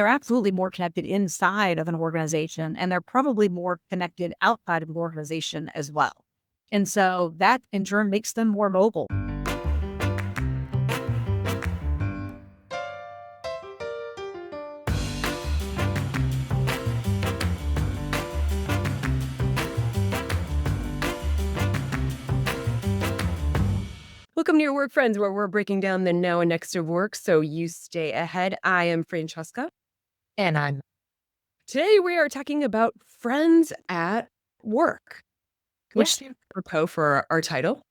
They're absolutely more connected inside of an organization, and they're probably more connected outside of an organization as well. And so that in turn makes them more mobile. Welcome to your work friends, where we're breaking down the now and next of work so you stay ahead. I am Francesca. And I'm Today we are talking about friends at work, yeah, which stands apropos for our title.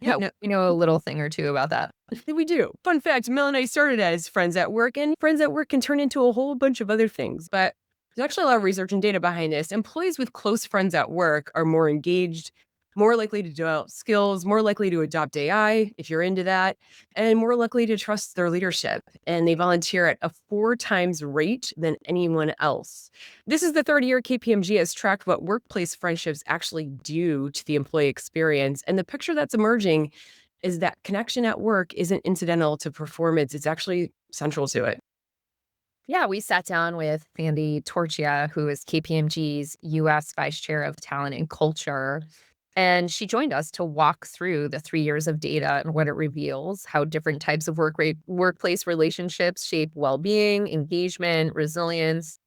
yeah, No, we know a little thing or two about that. we do. Fun fact, Mel and I started as friends at work, and friends at work can turn into a whole bunch of other things. But there's actually a lot of research and data behind this. Employees with close friends at work are more engaged, more likely to develop skills, more likely to adopt AI, if you're into that, and more likely to trust their leadership. And they volunteer at a 4 times rate than anyone else. This is the third year KPMG has tracked what workplace friendships actually do to the employee experience. And the picture that's emerging is that connection at work isn't incidental to performance. It's actually central to it. Yeah, we sat down with Sandy Torchia, who is KPMG's US Vice Chair of Talent and Culture. And she joined us to walk through the 3 years of data and what it reveals, how different types of workplace relationships shape well-being, engagement, resilience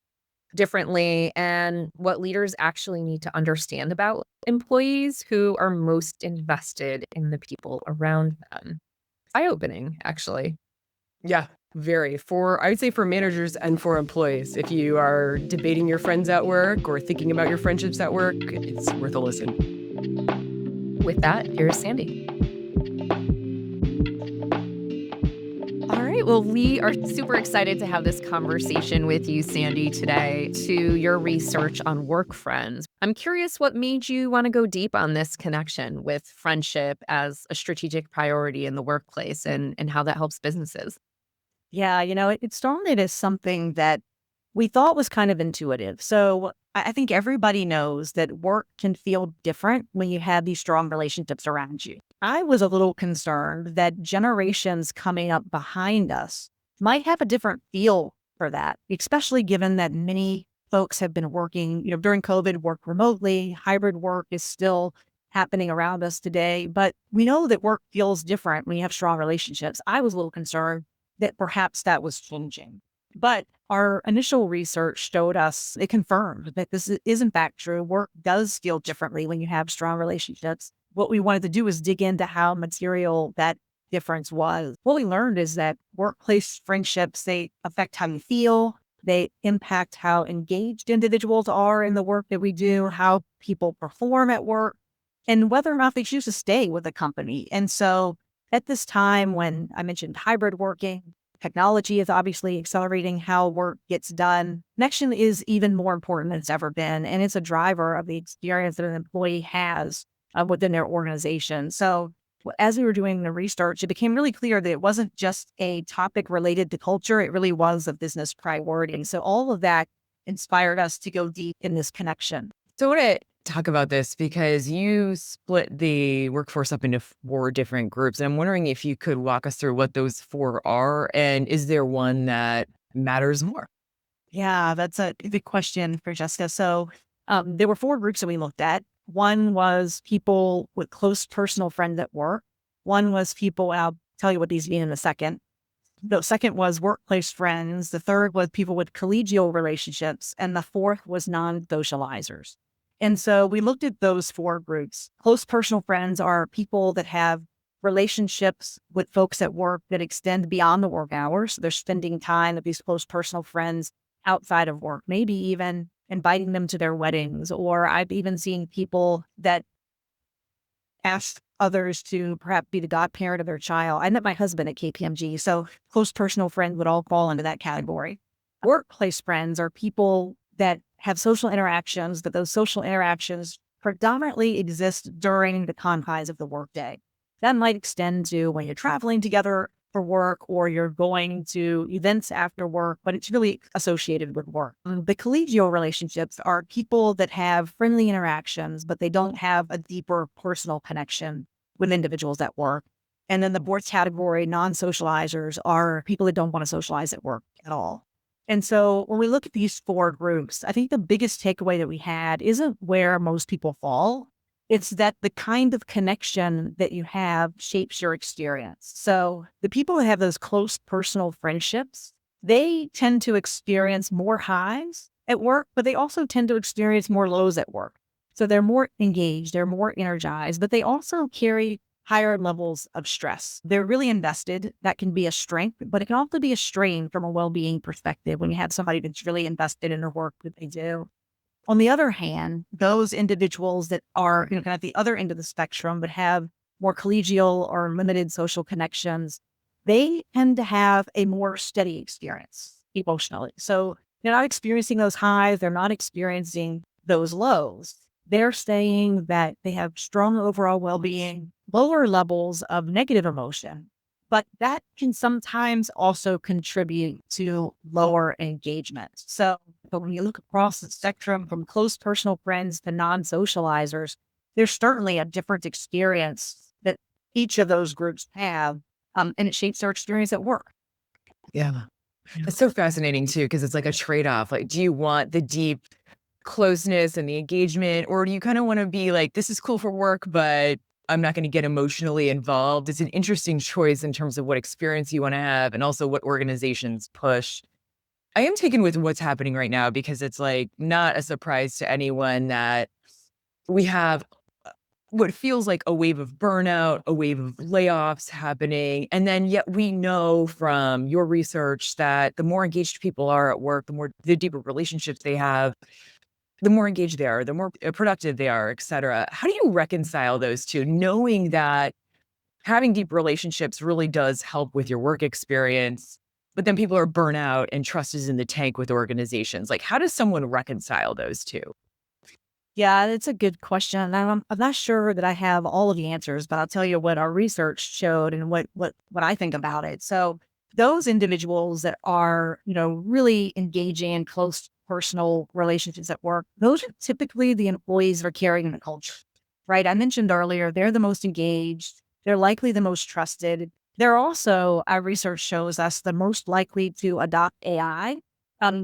differently, and what leaders actually need to understand about employees who are most invested in the people around them. Eye-opening, actually. Yeah, very. I would say for managers and for employees. If you are debating your friends at work or thinking about your friendships at work, it's worth a listen. With that, here's Sandy. All right. Well, we are super excited to have this conversation with you, Sandy, today to your research on work friends. I'm curious what made you want to go deep on this connection with friendship as a strategic priority in the workplace and how that helps businesses. Yeah, it started as something that we thought was kind of intuitive. So I think everybody knows that work can feel different when you have these strong relationships around you. I was a little concerned that generations coming up behind us might have a different feel for that, especially given that many folks have been working, during COVID, work remotely. Hybrid work is still happening around us today, but we know that work feels different when you have strong relationships. I was a little concerned that perhaps that was changing. But our initial research showed us, it confirmed that this is in fact true. Work does feel differently when you have strong relationships. What we wanted to do is dig into how material that difference was. What we learned is that workplace friendships, they affect how you feel. They impact how engaged individuals are in the work that we do, how people perform at work, and whether or not they choose to stay with a company. And so at this time, when I mentioned hybrid working, technology is obviously accelerating how work gets done. Connection is even more important than it's ever been, and it's a driver of the experience that an employee has within their organization. So as we were doing the research, it became really clear that it wasn't just a topic related to culture, it really was a business priority. So all of that inspired us to go deep in this connection. So I want to talk about this because you split the workforce up into 4 different groups. And I'm wondering if you could walk us through what those 4 are. And is there one that matters more? Yeah, that's a big question for Jessica. So there were 4 groups that we looked at. One was people with close personal friends at work. One was people, and I'll tell you what these mean in a second. The second was workplace friends. The third was people with collegial relationships. And the fourth was non-socializers. And so we looked at those 4 groups. Close personal friends are people that have relationships with folks at work that extend beyond the work hours. So they're spending time with these close personal friends outside of work, maybe even inviting them to their weddings. Or I've even seen people that ask others to perhaps be the godparent of their child. I met my husband at KPMG, so close personal friends would all fall into that category. Workplace friends are people that have social interactions, but those social interactions predominantly exist during the confines of the workday. That might extend to when you're traveling together for work or you're going to events after work, but it's really associated with work. The collegial relationships are people that have friendly interactions, but they don't have a deeper personal connection with individuals at work. And then the fourth category, non-socializers, are people that don't want to socialize at work at all. And so when we look at these four groups, I think the biggest takeaway that we had isn't where most people fall. It's that the kind of connection that you have shapes your experience. So the people that have those close personal friendships, they tend to experience more highs at work, but they also tend to experience more lows at work. So they're more engaged, they're more energized, but they also carry higher levels of stress. They're really invested. That can be a strength, but it can also be a strain from a well-being perspective when you have somebody that's really invested in their work that they do. On the other hand, those individuals that are, kind of at the other end of the spectrum, but have more collegial or limited social connections, they tend to have a more steady experience emotionally. So they're not experiencing those highs. They're not experiencing those lows. They're saying that they have strong overall well-being, lower levels of negative emotion, but that can sometimes also contribute to lower engagement. So, but when you look across the spectrum from close personal friends to non-socializers, there's certainly a different experience that each of those groups have, and it shapes their experience at work. Yeah. It's so fascinating too, because it's like a trade-off. Like, do you want the deep closeness and the engagement, or do you kind of want to be like, this is cool for work, but I'm not going to get emotionally involved? It's an interesting choice in terms of what experience you want to have and also what organizations push. I am taken with what's happening right now because it's like not a surprise to anyone that we have what feels like a wave of burnout, a wave of layoffs happening. And then yet we know from your research that the more engaged people are at work, the deeper relationships they have, the more engaged they are, the more productive they are, et cetera. How do you reconcile those two, knowing that having deep relationships really does help with your work experience, but then people are burnt out and trust is in the tank with organizations? Like, how does someone reconcile those two? Yeah, it's a good question. And I'm not sure that I have all of the answers, but I'll tell you what our research showed and what I think about it. So those individuals that are, really engaging in close personal relationships at work, those are typically the employees that are carrying the culture, right? I mentioned earlier, they're the most engaged. They're likely the most trusted. They're also, our research shows us, the most likely to adopt AI.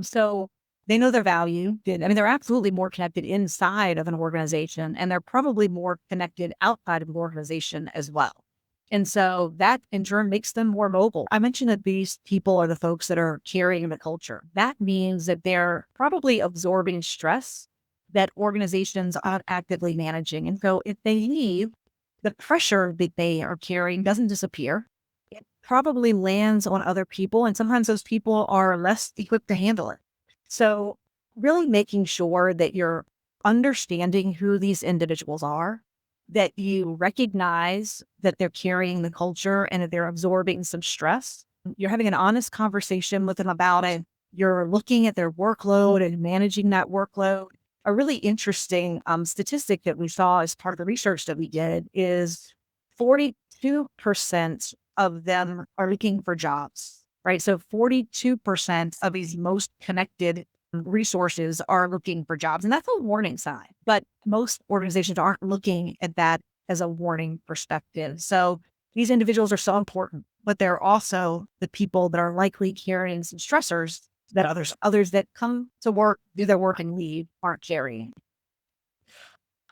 So they know their value. They're absolutely more connected inside of an organization, and they're probably more connected outside of an organization as well. And so that in turn makes them more mobile. I mentioned that these people are the folks that are carrying the culture. That means that they're probably absorbing stress that organizations aren't actively managing. And so if they leave, the pressure that they are carrying doesn't disappear. It probably lands on other people, and sometimes those people are less equipped to handle it. So really making sure that you're understanding who these individuals are, that you recognize that they're carrying the culture and that they're absorbing some stress. You're having an honest conversation with them about it. You're looking at their workload and managing that workload. A really interesting statistic that we saw as part of the research that we did is 42% of them are looking for jobs, right? So 42% of these most connected resources are looking for jobs. And that's a warning sign. But most organizations aren't looking at that as a warning perspective. So these individuals are so important, but they're also the people that are likely carrying some stressors that others that come to work, do their work and leave aren't carrying.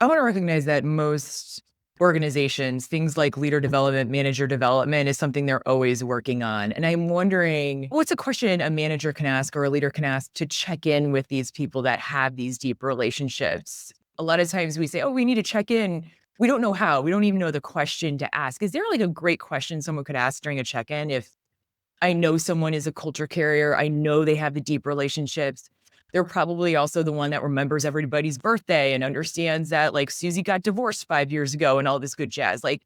I want to recognize that most organizations, things like leader development, manager development is something they're always working on. And I'm wondering, what's a question a manager can ask or a leader can ask to check in with these people that have these deep relationships? A lot of times we say, oh, we need to check in. We don't know how. We don't even know the question to ask. Is there like a great question someone could ask during a check-in? If I know someone is a culture carrier, I know they have the deep relationships, they're probably also the one that remembers everybody's birthday and understands that, like, Susie got divorced 5 years ago and all this good jazz. Like,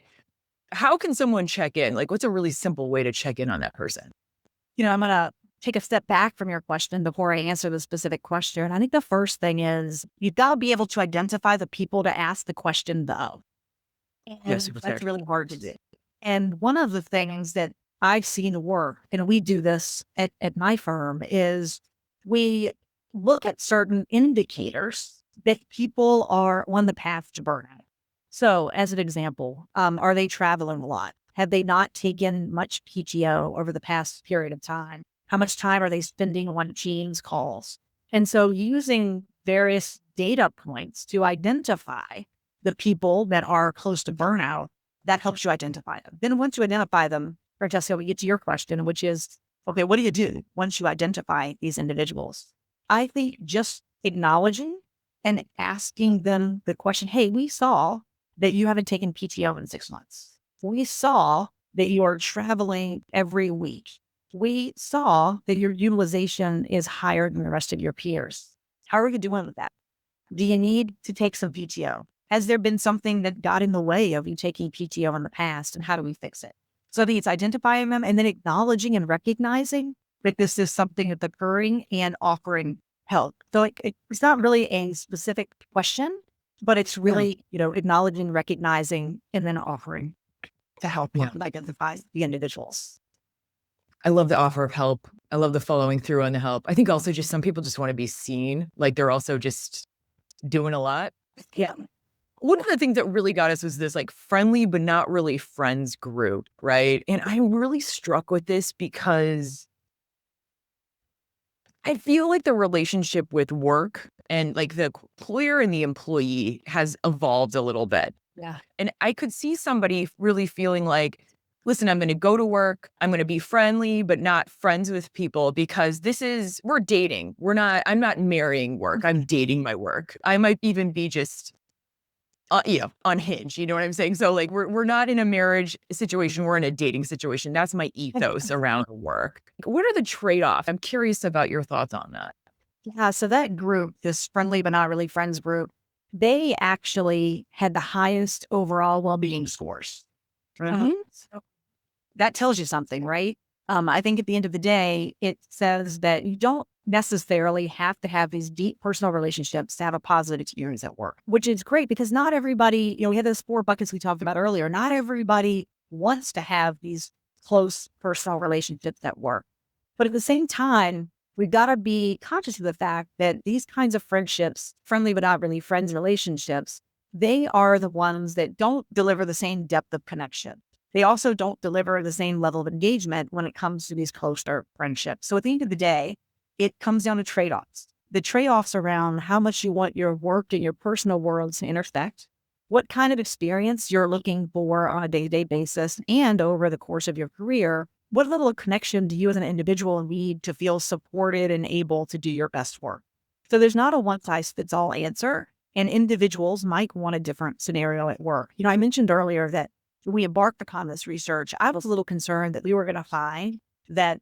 how can someone check in? Like, what's a really simple way to check in on that person? I'm going to take a step back from your question before I answer the specific question. I think the first thing is you've got to be able to identify the people to ask the question of. Yes, And super fair. that's really hard to do. And one of the things that I've seen work, and we do this at my firm, is we look at certain indicators that people are on the path to burnout. So as an example, are they traveling a lot? Have they not taken much PTO over the past period of time? How much time are they spending on Teams calls? And so using various data points to identify the people that are close to burnout, that helps you identify them. Then once you identify them, Francesca, we get to your question, which is, okay, what do you do once you identify these individuals? I think just acknowledging and asking them the question, hey, we saw that you haven't taken PTO in 6 months. We saw that you are traveling every week. We saw that your utilization is higher than the rest of your peers. How are you doing with that? Do you need to take some PTO? Has there been something that got in the way of you taking PTO in the past, and how do we fix it? So I think it's identifying them and then acknowledging and recognizing that this is something that's occurring and offering help. So like, it's not really a specific question, but it's really, acknowledging, recognizing, and then offering to help identify the individuals. I love the offer of help. I love the following through on the help. I think also just some people just want to be seen. Like they're also just doing a lot. Yeah. One of the things that really got us was this like friendly but not really friends group, right? And I'm really struck with this because I feel like the relationship with work and like the employer and the employee has evolved a little bit. Yeah. And I could see somebody really feeling like, listen, I'm going to go to work. I'm going to be friendly, but not friends with people because we're dating. I'm not marrying work. I'm dating my work. I might even be just, unhinged. You know what I'm saying? So like, we're not in a marriage situation. We're in a dating situation. That's my ethos around work. What are the trade-offs? I'm curious about your thoughts on that. Yeah. So that group, this friendly but not really friends group, they actually had the highest overall well-being scores. So that tells you something, right? I think at the end of the day, it says that you don't necessarily have to have these deep personal relationships to have a positive experience at work, which is great because not everybody, we had those 4 buckets we talked about earlier. Not everybody wants to have these close personal relationships at work. But at the same time, we've got to be conscious of the fact that these kinds of friendships, friendly but not really friends relationships, they are the ones that don't deliver the same depth of connection. They also don't deliver the same level of engagement when it comes to these closer friendships. So at the end of the day, it comes down to trade-offs. The trade-offs around how much you want your work and your personal worlds to intersect, what kind of experience you're looking for on a day-to-day basis and over the course of your career, what level of connection do you as an individual need to feel supported and able to do your best work? So there's not a one-size-fits-all answer, and individuals might want a different scenario at work. I mentioned earlier that when we embarked upon this research, I was a little concerned that we were going to find that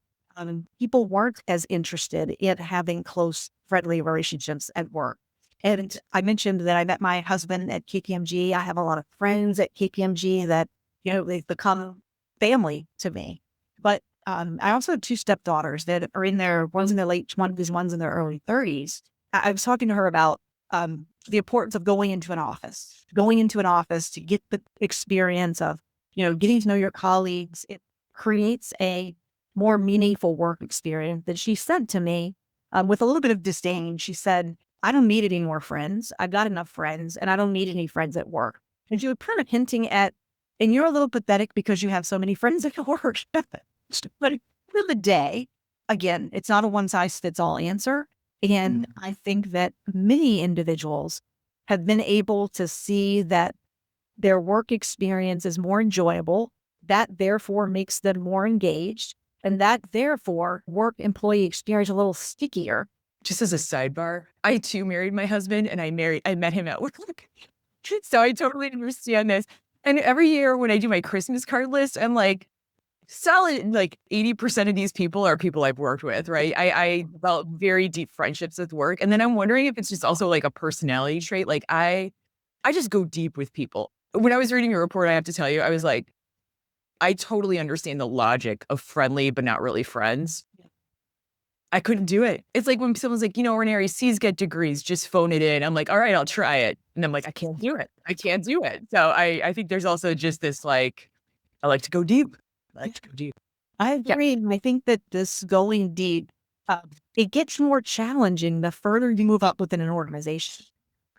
people weren't as interested in having close, friendly relationships at work. And I mentioned that I met my husband at KPMG. I have a lot of friends at KPMG that, they've become family to me. But I also have 2 stepdaughters that are one's in their late 20s, one's in their early 30s. I was talking to her about the importance of going into an office to get the experience of, getting to know your colleagues. It creates a more meaningful work experience that she said to me with a little bit of disdain. She said, I don't need any more friends. I've got enough friends and I don't need any friends at work. And she was kind of hinting at, and you're a little pathetic because you have so many friends at work. But at the end of the day, again, it's not a one size fits all answer. And I think that many individuals have been able to see that their work experience is more enjoyable. That therefore makes them more engaged. And that therefore work employee experience a little stickier. Just as a sidebar, I too married my husband and I met him at work. So I totally understand this. And every year when I do my Christmas card list, I'm like, solid, like 80% of these people are people I've worked with, right? I develop very deep friendships with work. And then I'm wondering if it's just also like a personality trait. Like I just go deep with people. When I was reading your report, I have to tell you, I was like, I totally understand the logic of friendly, but not really friends. I couldn't do it. It's like when someone's like, Renary, C's get degrees, just phone it in. I'm like, all right, I'll try it. And I'm like, I can't do it. I can't do it. So I think there's also just this like, I like to go deep. I agree. And I think that this going deep, it gets more challenging the further you move up within an organization.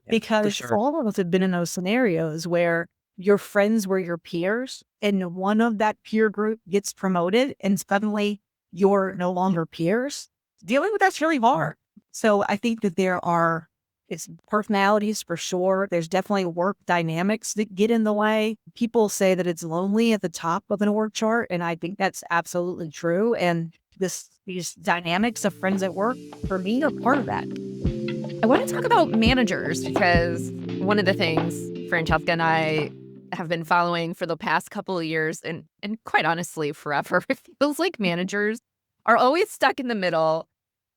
Because sure. all of us have been in those scenarios where your friends were your peers and one of that peer group gets promoted and suddenly you're no longer peers, dealing with that's really hard. So I think that it's personalities for sure. There's definitely work dynamics that get in the way. People say that it's lonely at the top of an org chart, and I think that's absolutely true. And these dynamics of friends at work, for me, are part of that. I want to talk about managers because one of the things Francesca and I have been following for the past couple of years, and quite honestly, forever, it feels like managers are always stuck in the middle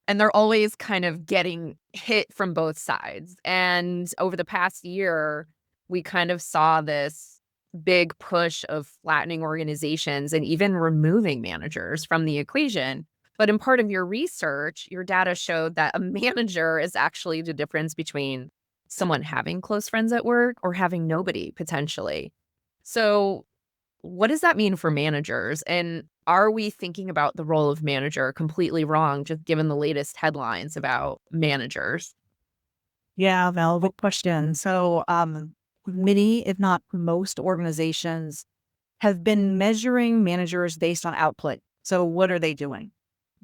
and they're always kind of getting hit from both sides. And over the past year, we kind of saw this big push of flattening organizations and even removing managers from the equation. But in part of your research, your data showed that a manager is actually the difference between someone having close friends at work or having nobody potentially. So, what does that mean for managers? And are we thinking about the role of manager completely wrong, just given the latest headlines about managers? Yeah, Val, good question. So, many, if not most organizations have been measuring managers based on output. So what are they doing?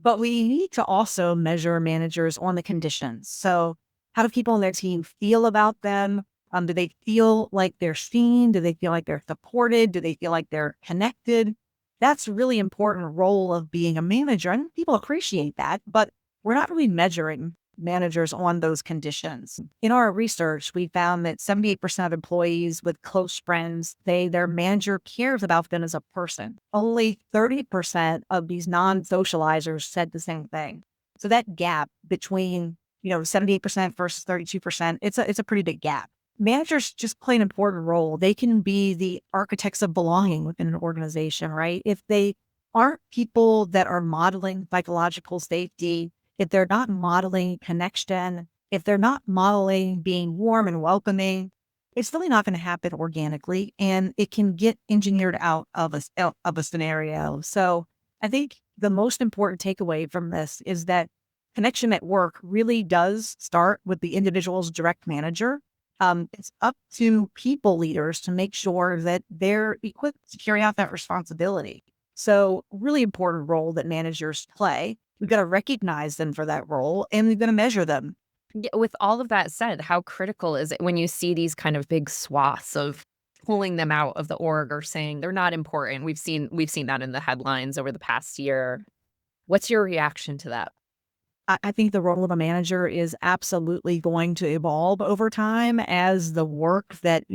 But we need to also measure managers on the conditions. So how do people on their team feel about them? Do they feel like they're seen? Do they feel like they're supported? Do they feel like they're connected? That's a really important role of being a manager. And people appreciate that, but we're not really measuring managers on those conditions. In our research, we found that 78% of employees with close friends say their manager cares about them as a person. Only 30% of these non-socializers said the same thing. So that gap between, 78% versus 32%, it's a pretty big gap. Managers just play an important role. They can be the architects of belonging within an organization, right? If they aren't people that are modeling psychological safety, if they're not modeling connection, if they're not modeling being warm and welcoming, it's really not going to happen organically, and it can get engineered out of a scenario. So I think the most important takeaway from this is that connection at work really does start with the individual's direct manager. It's up to people leaders to make sure that they're equipped to carry out that responsibility. So really important role that managers play. We've got to recognize them for that role, and we've got to measure them. Yeah, with all of that said, how critical is it when you see these kind of big swaths of pulling them out of the org or saying they're not important? We've seen that in the headlines over the past year. What's your reaction to that? I think the role of a manager is absolutely going to evolve over time as the work that,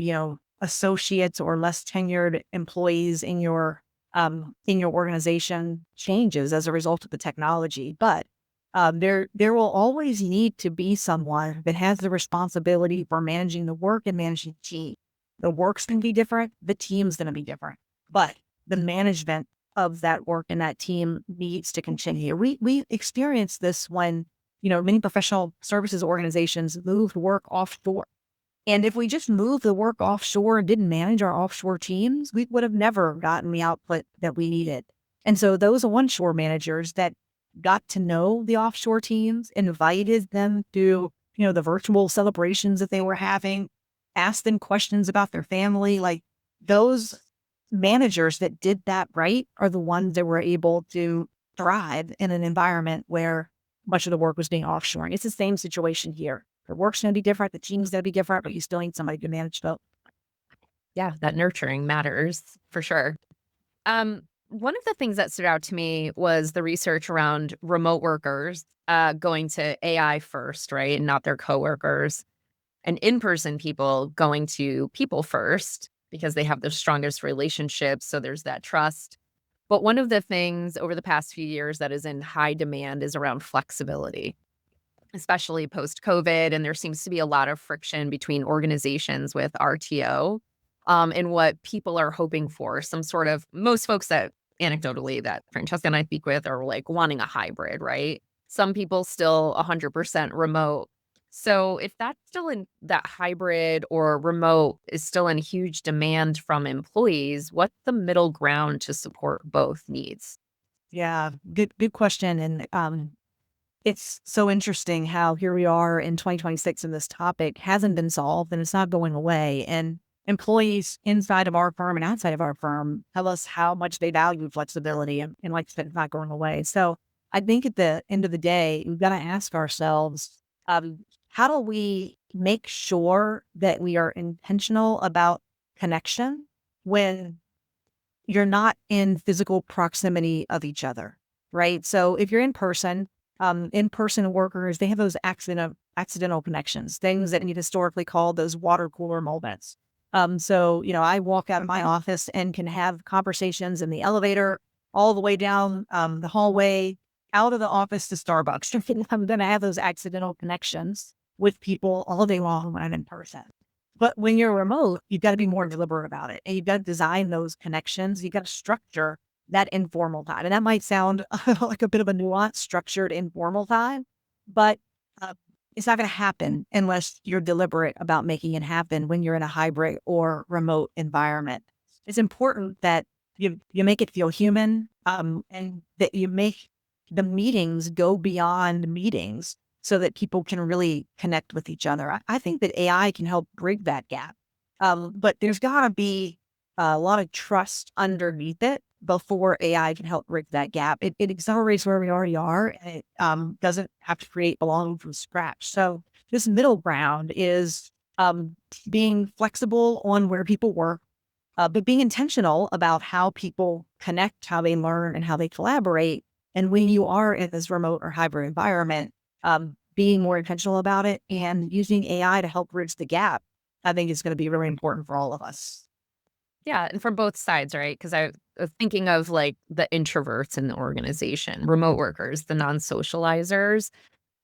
associates or less tenured employees in your organization changes as a result of the technology. But there will always need to be someone that has the responsibility for managing the work and managing the team. The work's going to be different. The team's going to be different. But the management of that work and that team needs to continue. We experienced this when, many professional services organizations moved work offshore. And if we just moved the work offshore and didn't manage our offshore teams, we would have never gotten the output that we needed. And so those onshore managers that got to know the offshore teams, invited them to, the virtual celebrations that they were having, asked them questions about their family, like those managers that did that right are the ones that were able to thrive in an environment where much of the work was being offshore. And it's the same situation here. The work's going to be different. The team's going to be different, but you still need somebody to manage both. Yeah, that nurturing matters for sure. One of the things that stood out to me was the research around remote workers going to AI first, right? And not their coworkers, and in-person people going to people first because they have the strongest relationships. So there's that trust. But one of the things over the past few years that is in high demand is around flexibility, especially post-COVID. And there seems to be a lot of friction between organizations with RTO and what people are hoping for. Some sort of, most folks that anecdotally that Francesca and I speak with are like wanting a hybrid, right? Some people still 100% remote. So if that's still in that hybrid or remote is still in huge demand from employees, what's the middle ground to support both needs? Yeah, good question. And it's so interesting how here we are in 2026 and this topic hasn't been solved and it's not going away. And employees inside of our firm and outside of our firm tell us how much they value flexibility and like I said, it's not going away. So I think at the end of the day, we've got to ask ourselves, how do we make sure that we are intentional about connection when you're not in physical proximity of each other, right? So if you're in-person workers, they have those accidental connections, things that you'd historically call those water cooler moments. So, I walk out of my office and can have conversations in the elevator all the way down the hallway, out of the office to Starbucks. I'm going to have those accidental connections with people all day long when I'm in person. But when you're remote, you've got to be more deliberate about it. And you've got to design those connections. You've got to structure that informal time. And that might sound like a bit of a nuanced, structured informal time, but it's not going to happen unless you're deliberate about making it happen when you're in a hybrid or remote environment. It's important that you make it feel human, and that you make the meetings go beyond meetings so that people can really connect with each other. I think that AI can help bridge that gap. But there's got to be a lot of trust underneath it before AI can help bridge that gap. It accelerates where we already are, and it doesn't have to create belonging from scratch. So this middle ground is being flexible on where people work, but being intentional about how people connect, how they learn, and how they collaborate. And when you are in this remote or hybrid environment, being more intentional about it and using AI to help bridge the gap, I think is going to be really important for all of us. Yeah, and from both sides, right? Because I was thinking of like the introverts in the organization, remote workers, the non-socializers,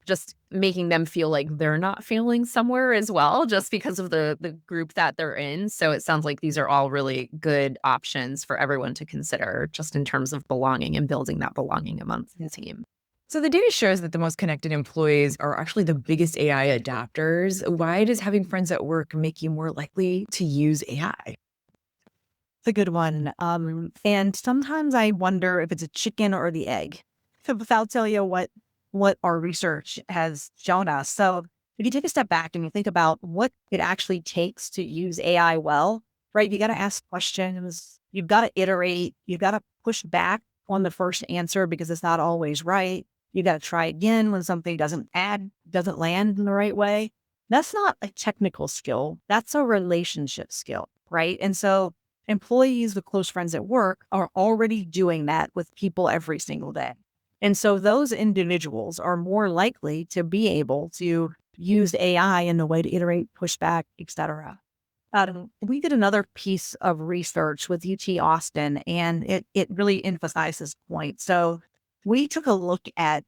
just making them feel like they're not feeling somewhere as well, just because of the group that they're in. So it sounds like these are all really good options for everyone to consider, just in terms of belonging and building that belonging amongst the team. So the data shows that the most connected employees are actually the biggest AI adopters. Why does having friends at work make you more likely to use AI? It's a good one. And sometimes I wonder if it's a chicken or the egg. So I'll tell you what our research has shown us. So if you take a step back and you think about what it actually takes to use AI well, right? You got to ask questions. You've got to iterate. You've got to push back on the first answer because it's not always right. You got to try again when something doesn't land in the right way. That's not a technical skill. That's a relationship skill, right? And so employees with close friends at work are already doing that with people every single day. And so those individuals are more likely to be able to use AI in a way to iterate, push back, et cetera. We did another piece of research with UT Austin, and it really emphasized this point. So we took a look at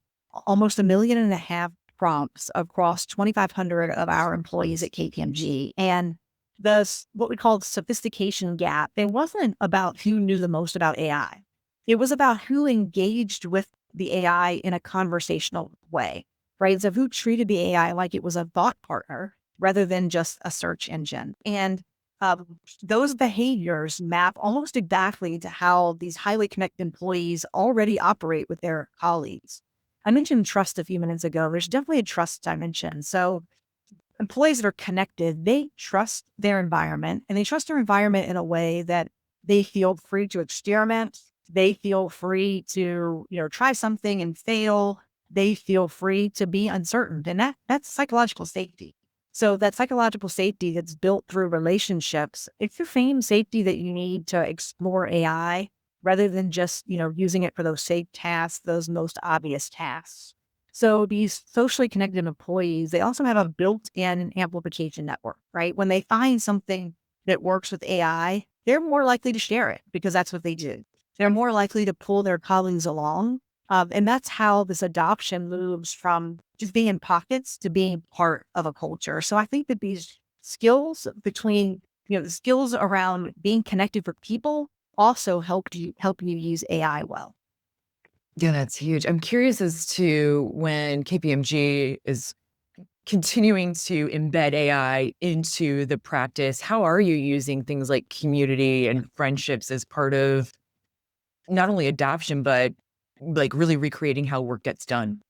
almost 1.5 million prompts across 2,500 of our employees at KPMG. And what we call the sophistication gap, it wasn't about who knew the most about AI. It was about who engaged with the AI in a conversational way, right? So who treated the AI like it was a thought partner rather than just a search engine. And those behaviors map almost exactly to how these highly connected employees already operate with their colleagues. I mentioned trust a few minutes ago. There's definitely a trust dimension. So employees that are connected, they trust their environment, and they trust their environment in a way that they feel free to experiment. They feel free to, try something and fail. They feel free to be uncertain. And that's psychological safety. So that psychological safety that's built through relationships, it's the same safety that you need to explore AI rather than just, using it for those safe tasks, those most obvious tasks. So these socially connected employees, they also have a built-in amplification network, right? When they find something that works with AI, they're more likely to share it because that's what they do. They're more likely to pull their colleagues along. And that's how this adoption moves from just being in pockets to being part of a culture. So I think that these skills the skills around being connected for people also help you use AI well. Yeah, that's huge. I'm curious as to when KPMG is continuing to embed AI into the practice, how are you using things like community and friendships as part of not only adoption, but like really recreating how work gets done?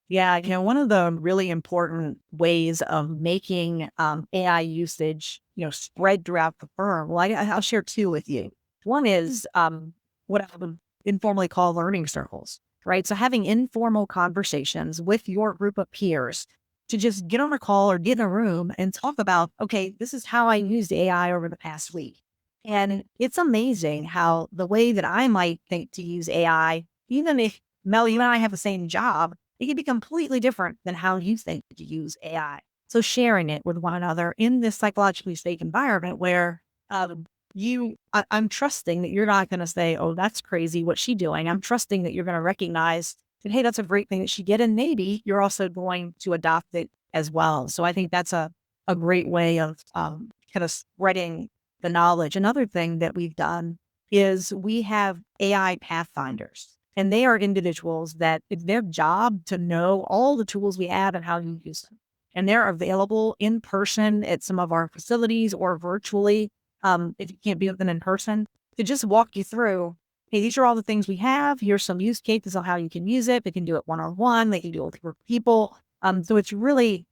Yeah, one of the really important ways of making AI usage, spread throughout the firm. Well, I'll share two with you. One is what I would informally call learning circles, right? So having informal conversations with your group of peers to just get on a call or get in a room and talk about, okay, this is how I used AI over the past week. And it's amazing how the way that I might think to use AI, even if Mel, you and I have the same job, it can be completely different than how you think to use AI. So sharing it with one another in this psychologically safe environment where I'm trusting that you're not going to say, oh, that's crazy. What's she doing? I'm trusting that you're going to recognize that, hey, that's a great thing that she did. And maybe you're also going to adopt it as well. So I think that's a great way of kind of spreading the knowledge. Another thing that we've done is we have AI pathfinders. And they are individuals that it's their job to know all the tools we have and how you use them. And they're available in person at some of our facilities or virtually, if you can't be with them in person, to just walk you through, hey, these are all the things we have. Here's some use cases on how you can use it. They can do it one-on-one. They can do it with group of people. So it's really,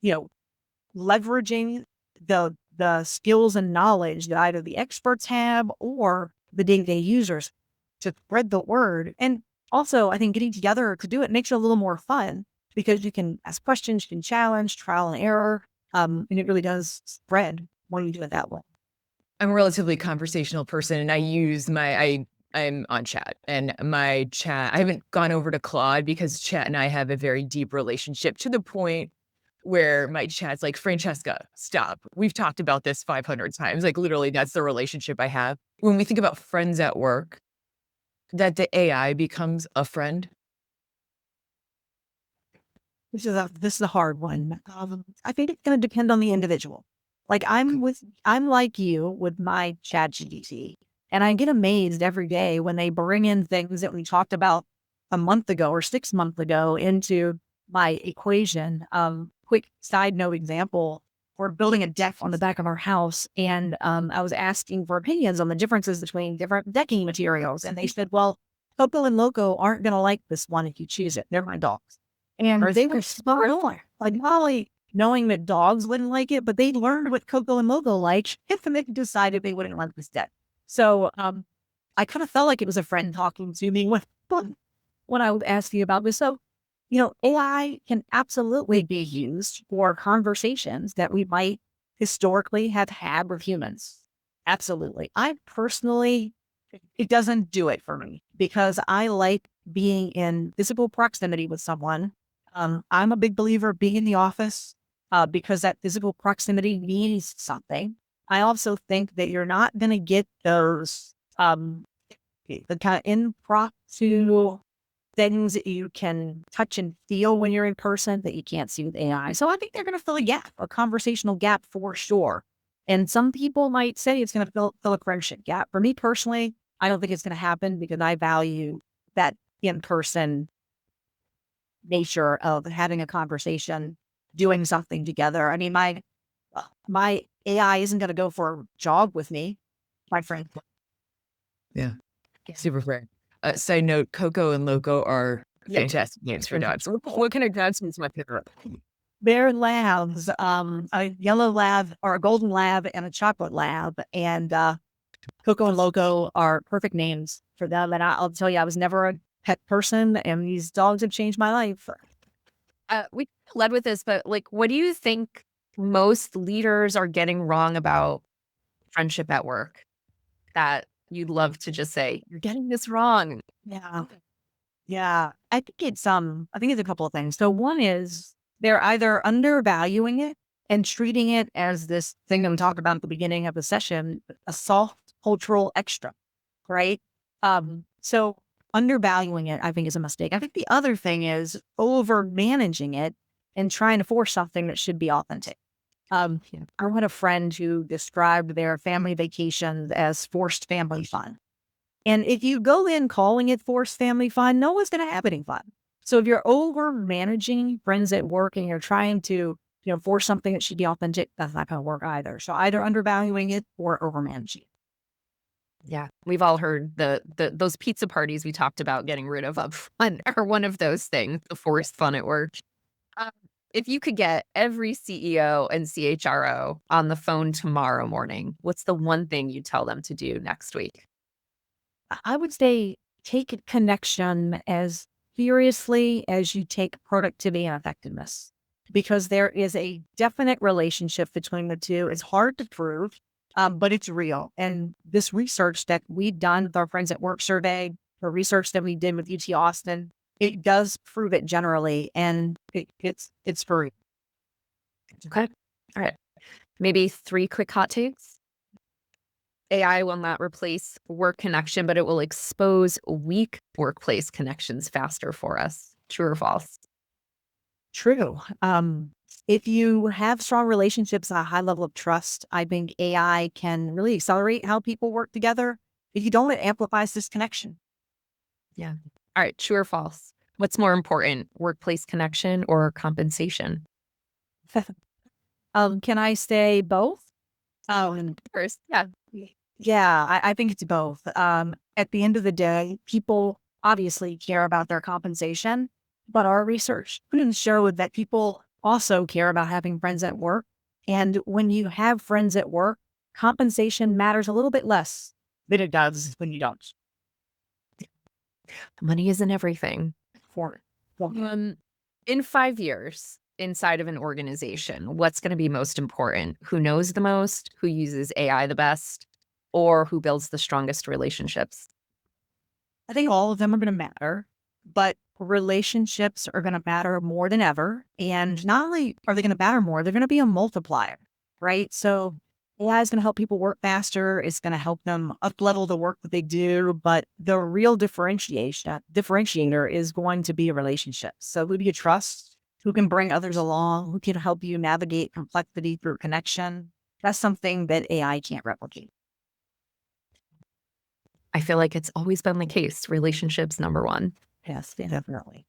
you know, leveraging the skills and knowledge that either the experts have or the day-to-day users to spread the word. And also, I think getting together to do it makes it a little more fun because you can ask questions, you can challenge, trial and error, and it really does spread when you do it that way. I'm a relatively conversational person, and I'm on chat, and my chat, I haven't gone over to Claude because chat and I have a very deep relationship to the point where my chat's like, Francesca, stop. We've talked about this 500 times. Like literally that's the relationship I have. When we think about friends at work, that the AI becomes a friend. This is a hard one. I think it's going to depend on the individual. Like I'm like you with my chat GPT, and I get amazed every day when they bring in things that we talked about a month ago or 6 months ago into my equation. Quick side note example: we're building a deck on the back of our house, and I was asking for opinions on the differences between different decking materials, and they said, "Well, Coco and Loco aren't going to like this one if you choose it. They're my dogs." And they were spot on. Like, not only knowing that dogs wouldn't like it, but they learned what Coco and Logo like if they decided they wouldn't like this deck. So I kind of felt like it was a friend talking to me when I was asking about this. So, AI can absolutely be used for conversations that we might historically have had with humans. Absolutely. I personally, it doesn't do it for me because I like being in physical proximity with someone. I'm a big believer of being in the office because that physical proximity means something. I also think that you're not going to get those the kind of impromptu things that you can touch and feel when you're in person that you can't see with AI. So I think they're going to fill a gap, a conversational gap for sure. And some people might say it's going to fill a friendship gap. For me personally, I don't think it's going to happen because I value that in-person nature of having a conversation, doing something together. I mean, my AI isn't going to go for a jog with me, my friend. Yeah. Yeah. Super fair. Side note, Coco and Loco are Yeah. fantastic names for dogs. What kind of dogs is my favorite? They're labs, a yellow lab or a golden lab and a chocolate lab. And Coco and Loco are perfect names for them. And I'll tell you, I was never a pet person, and these dogs have changed my life. We led with this, but like, what do you think most leaders are getting wrong about friendship at work that you'd love to just say, you're getting this wrong? Yeah. Yeah. I think it's a couple of things. So one is they're either undervaluing it and treating it as this thing I'm talking about at the beginning of the session, a soft cultural extra, right? So undervaluing it, I think, is a mistake. I think the other thing is over managing it and trying to force something that should be authentic. I had a friend who described their family vacations as forced family fun. And if you go in calling it forced family fun, no one's going to have any fun. So if you're over managing friends at work and you're trying to, force something that should be authentic, that's not going to work either. So either undervaluing it or over managing it. Yeah, we've all heard those pizza parties we talked about getting rid of up front are one of those things, the forced fun at work. Um, if you could get every CEO and CHRO on the phone tomorrow morning, what's the one thing you'd tell them to do next week? I would say take connection as seriously as you take productivity and effectiveness, because there is a definite relationship between the two. It's hard to prove, but it's real. And this research that we've done with our Friends at Work survey, the research that we did with UT Austin, it does prove it generally, and it's for real. Okay. All right. Maybe 3 quick hot takes. AI will not replace work connection, but it will expose weak workplace connections faster for us. True or false? True. If you have strong relationships and a high level of trust, I think AI can really accelerate how people work together. If you don't, it amplifies this connection. Yeah. All right. True or false? What's more important, workplace connection or compensation? Can I say both? And First, yeah. yeah, I think it's both. At the end of the day, people obviously care about their compensation, but our research showed that people also care about having friends at work. And when you have friends at work, compensation matters a little bit less than it does when you don't. Money isn't everything. For Um, in 5 years, inside of an organization, what's going to be most important? Who knows the most? Who uses AI the best? Or who builds the strongest relationships? I think all of them are going to matter, but relationships are going to matter more than ever. And not only are they going to matter more, they're going to be a multiplier, right? So AI is going to help people work faster. It's going to help them up level the work that they do. But the real differentiator is going to be a relationship. So who do you trust? Who can bring others along? Who can help you navigate complexity through connection? That's something that AI can't replicate. I feel like it's always been the case. Relationships number one. Yes, definitely.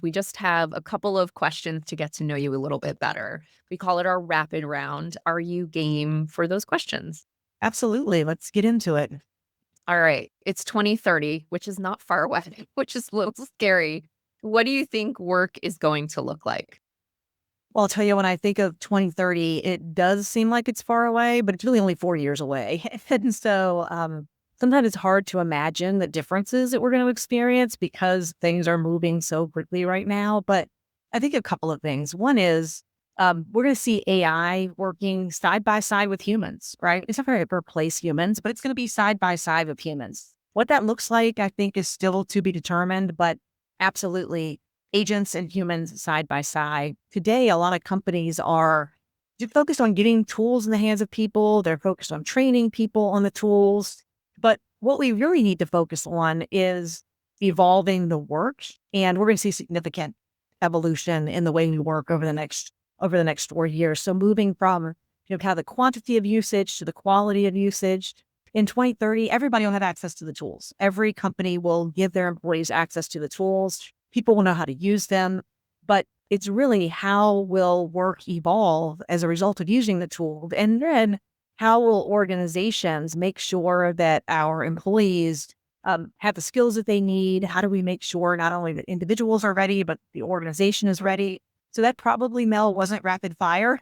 We just have a couple of questions to get to know you a little bit better. We call it our rapid round. Are you game for those questions? Absolutely. Let's get into it. All right. It's 2030, which is not far away, which is a little scary. What do you think work is going to look like? Well, I'll tell you, when I think of 2030, it does seem like it's far away, but it's really only 4 years away. And so sometimes it's hard to imagine the differences that we're going to experience because things are moving so quickly right now. But I think a couple of things. One is we're going to see AI working side by side with humans, right? It's not going to replace humans, but it's going to be side by side with humans. What that looks like, I think, is still to be determined, but absolutely agents and humans side by side. Today, a lot of companies are focused on getting tools in the hands of people. They're focused on training people on the tools. But what we really need to focus on is evolving the work. And we're going to see significant evolution in the way we work over the next 4 years. So moving from kind of the quantity of usage to the quality of usage. In 2030, everybody will have access to the tools. Every company will give their employees access to the tools. People will know how to use them, but it's really how will work evolve as a result of using the tool? And then how will organizations make sure that our employees have the skills that they need? How do we make sure not only that individuals are ready, but the organization is ready? So that probably, Mel, wasn't rapid fire.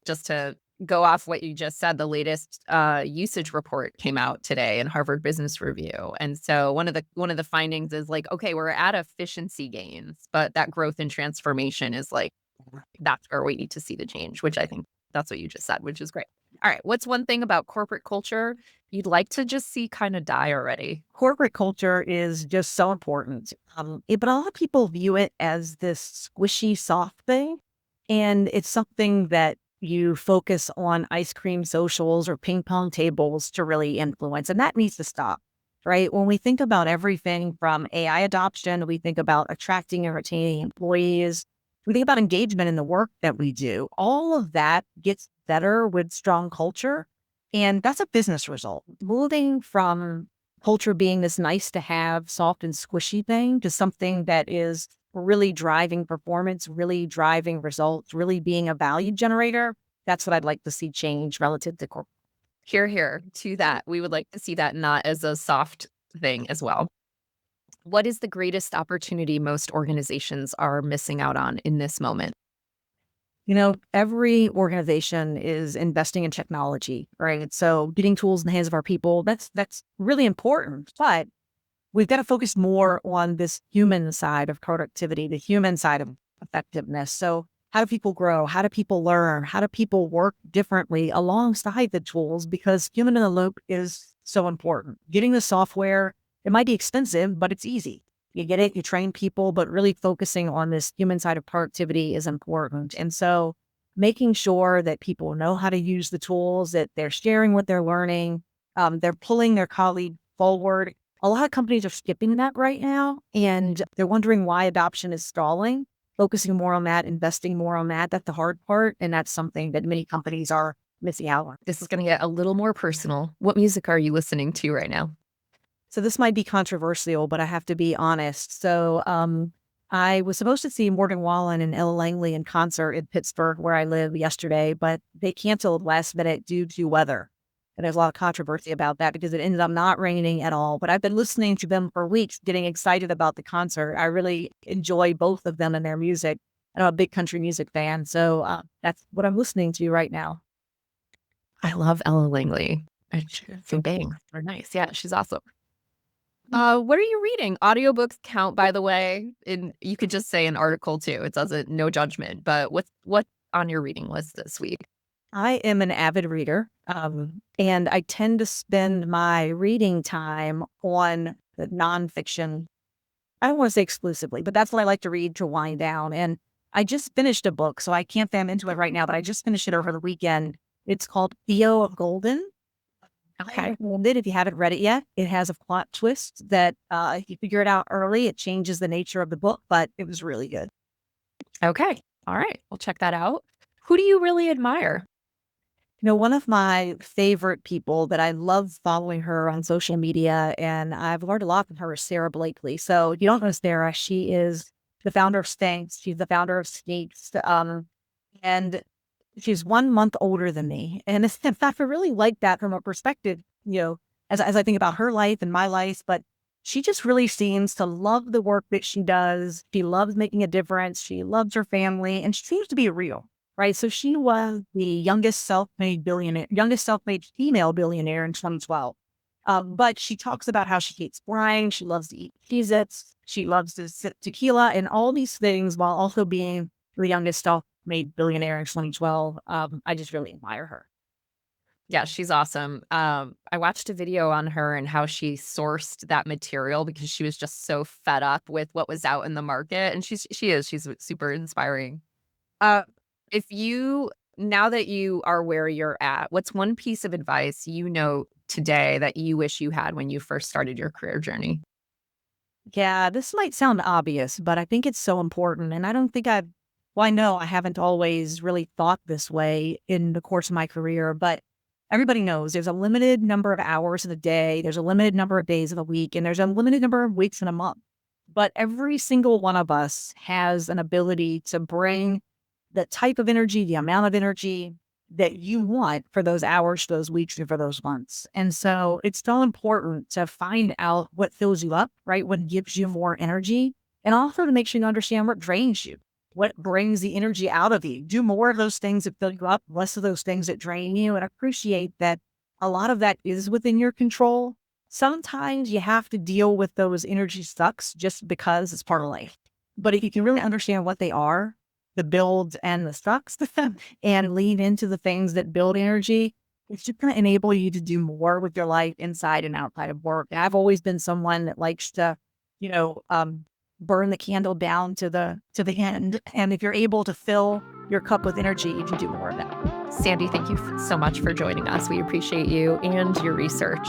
Just to go off what you just said, the latest usage report came out today in Harvard Business Review. And so one of the findings is like, okay, we're at efficiency gains, but that growth and transformation is like, that's where we need to see the change, which I think that's what you just said, which is great. All right. What's one thing about corporate culture you'd like to just see kind of die already? Corporate culture is just so important. But a lot of people view it as this squishy, soft thing. And it's something that you focus on ice cream socials or ping pong tables to really influence. And that needs to stop, right? When we think about everything from AI adoption, we think about attracting and retaining employees. We think about engagement in the work that we do. All of that gets better with strong culture. And that's a business result. Moving from culture being this nice to have, soft and squishy thing to something that is really driving performance, really driving results, really being a value generator. That's what I'd like to see change relative to corporate. Hear, hear to that. We would like to see that not as a soft thing as well. What is the greatest opportunity most organizations are missing out on in this moment? Every organization is investing in technology, right? So getting tools in the hands of our people, that's really important. But we've got to focus more on this human side of productivity, the human side of effectiveness. So how do people grow? How do people learn? How do people work differently alongside the tools? Because human in the loop is so important. Getting the software, it might be expensive, but it's easy. You get it, you train people, but really focusing on this human side of productivity is important. And so making sure that people know how to use the tools, that they're sharing what they're learning, they're pulling their colleague forward. A lot of companies are skipping that right now, and they're wondering why adoption is stalling. Focusing more on that, investing more on that, that's the hard part. And that's something that many companies are missing out on. This is going to get a little more personal. What music are you listening to right now? So this might be controversial, but I have to be honest. So I was supposed to see Morgan Wallen and Ella Langley in concert in Pittsburgh, where I live, yesterday, but they canceled last minute due to weather. And there's a lot of controversy about that because it ended up not raining at all. But I've been listening to them for weeks, getting excited about the concert. I really enjoy both of them and their music. And I'm a big country music fan. So that's what I'm listening to right now. I love Ella Langley. So bang. Or nice. Yeah, she's awesome. What are you reading? Audiobooks count, by the way. And you could just say an article too. It doesn't, no judgment. But what on your reading list this week? I am an avid reader, and I tend to spend my reading time on the nonfiction. I don't want to say exclusively, but that's what I like to read to wind down. And I just finished a book, so I can't say I'm into it right now, but I just finished it over the weekend. It's called Theo of Golden. Okay. I recommend it if you haven't read it yet. It has a plot twist that if you figure it out early, it changes the nature of the book, but it was really good. Okay. All right. We'll check that out. Who do you really admire? One of my favorite people that I love following her on social media, and I've learned a lot from her, is Sarah Blakely. So if you don't know Sarah, she is the founder of Spanx. She's the founder of Sneaks. And she's 1 month older than me. And in fact, I really like that from a perspective, as I think about her life and my life. But she just really seems to love the work that she does. She loves making a difference. She loves her family, and she seems to be real. Right. So she was the youngest self-made female billionaire in 2012. But she talks about how she hates wine. She loves to eat Cheez-Its. She loves to sip tequila and all these things while also being the youngest self-made billionaire in 2012. I just really admire her. Yeah, she's awesome. I watched a video on her and how she sourced that material because she was just so fed up with what was out in the market. And she's super inspiring. Now that you are where you're at, what's one piece of advice today that you wish you had when you first started your career journey? Yeah, this might sound obvious, but I think it's so important. And I don't think I know I haven't always really thought this way in the course of my career, but everybody knows there's a limited number of hours in a day, there's a limited number of days of a week, and there's a limited number of weeks in a month. But every single one of us has an ability to bring the type of energy, the amount of energy that you want for those hours, those weeks, and for those months. And so it's so important to find out what fills you up, right? What gives you more energy, and also to make sure you understand what drains you, what brings the energy out of you. Do more of those things that fill you up, less of those things that drain you, and appreciate that a lot of that is within your control. Sometimes you have to deal with those energy sucks just because it's part of life. But if you can really understand what they are, the builds and the sucks, and lean into the things that build energy, it's just going to enable you to do more with your life inside and outside of work. And I've always been someone that likes to, burn the candle down to the end. And if you're able to fill your cup with energy, you can do more of that. Sandy, thank you so much for joining us. We appreciate you and your research.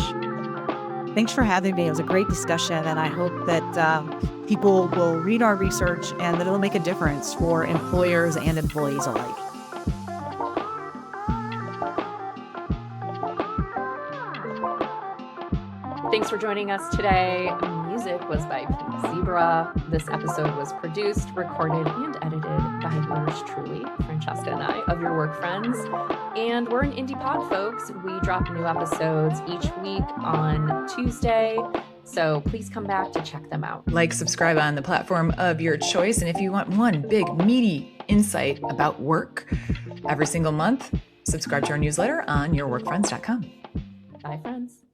Thanks for having me. It was a great discussion, and I hope that people will read our research and that it'll make a difference for employers and employees alike. Thanks for joining us today. Music was by Pink Zebra. This episode was produced, recorded, and edited by yours truly, Francesca and I, of Your Work Friends. And we're an indie pod, folks. We drop new episodes each week on Tuesday. So please come back to check them out. Like, subscribe on the platform of your choice. And if you want one big, meaty insight about work every single month, subscribe to our newsletter on yourworkfriends.com. Bye, friends.